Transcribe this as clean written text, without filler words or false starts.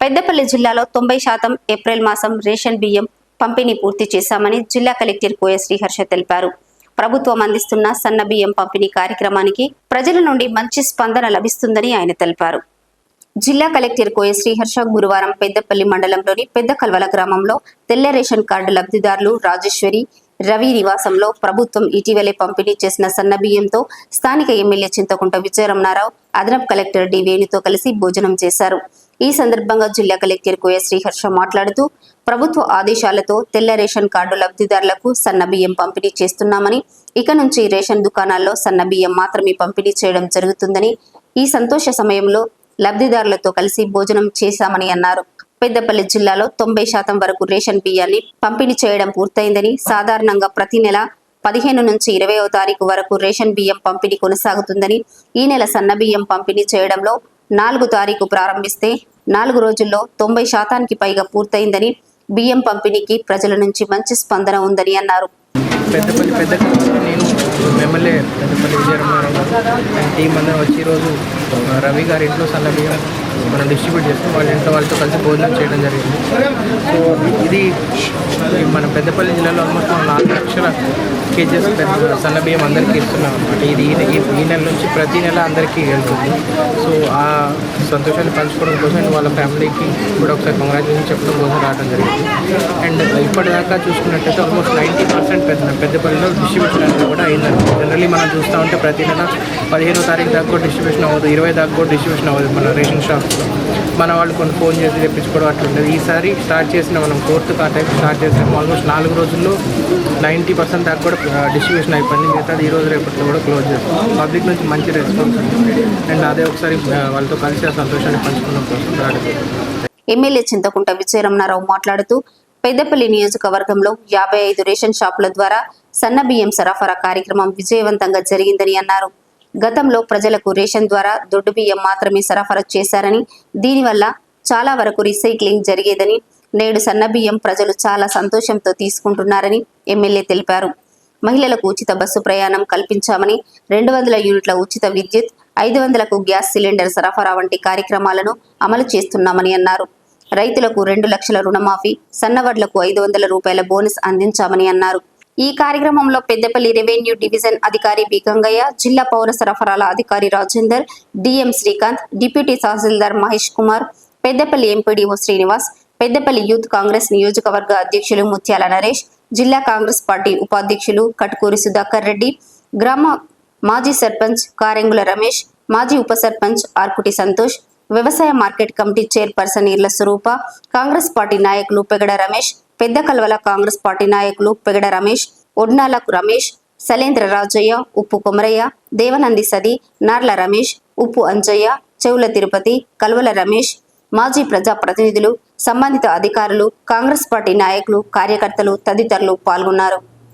పెద్దపల్లి జిల్లాలో 90% ఏప్రిల్ మాసం రేషన్ బియ్యం పంపిణీ పూర్తి చేశామని జిల్లా కలెక్టర్ కోయ శ్రీహర్ష తెలిపారు. ప్రభుత్వం అందిస్తున్న సన్న బియ్యం పంపిణీ కార్యక్రమానికి ప్రజల నుండి మంచి స్పందన లభిస్తుందని ఆయన తెలిపారు. జిల్లా కలెక్టర్ కోయ శ్రీహర్ష గురువారం పెద్దపల్లి మండలంలోని పెద్ద కల్వల గ్రామంలో తెల్ల రేషన్ కార్డు లబ్ధిదారులు రాజేశ్వరి, రవి నివాసంలో ప్రభుత్వం ఇటీవలే పంపిణీ చేసిన సన్న బియ్యంతో స్థానిక ఎమ్మెల్యే చింతకుంట విజయరమణారావు, అదనపు కలెక్టర్ డి వేణుతో కలిసి భోజనం చేశారు. ఈ సందర్భంగా జిల్లా కలెక్టర్ కోయ శ్రీహర్ష మాట్లాడుతూ, ప్రభుత్వ ఆదేశాలతో తెల్ల రేషన్ కార్డు లబ్ధిదారులకు సన్న బియ్యం పంపిణీ చేస్తున్నామని, ఇక నుంచి రేషన్ దుకాణాల్లో సన్న బియ్యం మాత్రమే పంపిణీ చేయడం జరుగుతుందని, ఈ సంతోష సమయంలో లబ్ధిదారులతో కలిసి భోజనం చేశామని అన్నారు. పెద్దపల్లి జిల్లాలో 90% వరకు రేషన్ బియ్యాన్ని పంపిణీ చేయడం పూర్తయిందని, సాధారణంగా ప్రతి నెల 15 నుంచి 20వ తారీఖు వరకు రేషన్ బియ్యం పంపిణీ కొనసాగుతుందని, ఈ నెల సన్న బియ్యం పంపిణీ చేయడంలో 4 తారీఖు ప్రారంభిస్తే 4 రోజుల్లో 90%కి పైగా పూర్తయిందని, బియ్యం పంపిణీకి ప్రజల నుంచి మంచి స్పందన ఉందని అన్నారు. నేను ఎమ్మెల్యే పెద్దపల్లి విజయరమణారావు టీం అందరూ వచ్చి ఈరోజు రవి గారి ఇంట్లో సన్న బియ్యం మనం డిస్ట్రిబ్యూట్ చేస్తాం. వాళ్ళ ఇంట్లో వాళ్ళతో కలిసి భోజనం చేయడం జరిగింది. సో ఇది మన పెద్దపల్లి జిల్లాలో ఆల్మోస్ట్ మనం 4 లక్షల కేజీస్ సన్న బియ్యం అందరికీ ఇస్తున్నాం అనమాట. ఇది ఈ నెల నుంచి ప్రతి నెల అందరికీ వెళ్తుంది. సో ఆ సంతోషాన్ని పంచుకోవడం కోసం వాళ్ళ ఫ్యామిలీకి కూడా ఒకసారి కంగ్రాచులేషన్ చెప్పడం కోసం రావడం జరిగింది. అండ్ ఇప్పటిదాకా చూసుకున్నట్టయితే ఆల్మోస్ట్ 90% పెద్దపల్లిలో డిస్ట్రిబ్యూషన్ కూడా అయిందండి. జనరల్లీ మనం చూస్తూ ఉంటే ప్రతి నెల 15వ తారీఖు దాకా కూడా డిస్ట్రిబ్యూషన్ అవ్వదు, 20 దాకా కూడా డిస్ట్రిబ్యూషన్ అవ్వదు మన రేషన్ షాప్స్లో. మన వాళ్ళు కొన్ని ఫోన్ చేసి తెప్పించుకోవడం అట్లా ఉండేది. ఈసారి స్టార్ట్ చేసిన మనం 4th టైం స్టార్ట్ చేసాము. ఆల్మోస్ట్ 4 రోజుల్లో 90% దాకా కూడా డిస్ట్రిబ్యూషన్ అయిపోయింది. మిగతాది ఈ రోజు రేపట్లో కూడా క్లోజ్ చేస్తాం. పబ్లిక్ నుంచి మంచి రెస్పాన్స్ ఉంది. అండ్ అదే ఒకసారి వాళ్ళతో కలిసి ఆ సంతోషాన్ని పంచుకోవడం కోసం రావడం. ఎమ్మెల్యే చింతకుంట విజయరమణారావు మాట్లాడుతూ, పెద్దపల్లి నియోజకవర్గంలో 55 రేషన్ షాపుల ద్వారా సన్న బియ్యం సరఫరా కార్యక్రమం విజయవంతంగా జరిగిందని అన్నారు. గతంలో ప్రజలకు రేషన్ ద్వారా దొడ్డు బియ్యం మాత్రమే సరఫరా చేశారని, దీనివల్ల చాలా వరకు రీసైక్లింగ్ జరిగేదని, నేడు సన్న బియ్యం ప్రజలు చాలా సంతోషంతో తీసుకుంటున్నారని ఎమ్మెల్యే తెలిపారు. మహిళలకు ఉచిత బస్సు ప్రయాణం కల్పించామని, 200 యూనిట్ల ఉచిత విద్యుత్, 500కు గ్యాస్ సిలిండర్ సరఫరా వంటి కార్యక్రమాలను అమలు చేస్తున్నామని అన్నారు. రైతులకు 2 లక్షల రుణమాఫీ, సన్నవడ్లకు 500 రూపాయల బోనస్ అందించామని అన్నారు. ఈ కార్యక్రమంలో పెద్దపల్లి రెవెన్యూ డివిజన్ అధికారి బి గంగయ్య, జిల్లా పౌర సరఫరాల అధికారి రాజేందర్, డిఎం శ్రీకాంత్, డిప్యూటీ తహసీల్దార్ మహేష్ కుమార్, పెద్దపల్లి ఎంపీడీఓ శ్రీనివాస్, పెద్దపల్లి యూత్ కాంగ్రెస్ నియోజకవర్గ అధ్యక్షులు ముత్యాల నరేష్, జిల్లా కాంగ్రెస్ పార్టీ ఉపాధ్యక్షులు కట్కూరి సుధాకర్ రెడ్డి, గ్రామ మాజీ సర్పంచ్ కారెంగుల రమేష్, మాజీ ఉప సర్పంచ్ ఆర్కుటి సంతోష్, వ్యవసాయ మార్కెట్ కమిటీ చైర్పర్సన్ ఇర్ల స్వరూప, కాంగ్రెస్ పార్టీ నాయకులు పెగడ రమేష్, పెద్ద కల్వల కాంగ్రెస్ పార్టీ నాయకులు పెగడ రమేష్, ఒడ్నాలకు రమేష్, సలేంద్ర రాజయ్య, ఉప్పు కొమరయ్య, దేవనంది సది, నార్ల రమేష్, ఉప్పు అంజయ్య, చెవుల తిరుపతి, కల్వల రమేష్, మాజీ ప్రజాప్రతినిధులు, సంబంధిత అధికారులు, కాంగ్రెస్ పార్టీ నాయకులు, కార్యకర్తలు తదితరులు పాల్గొన్నారు.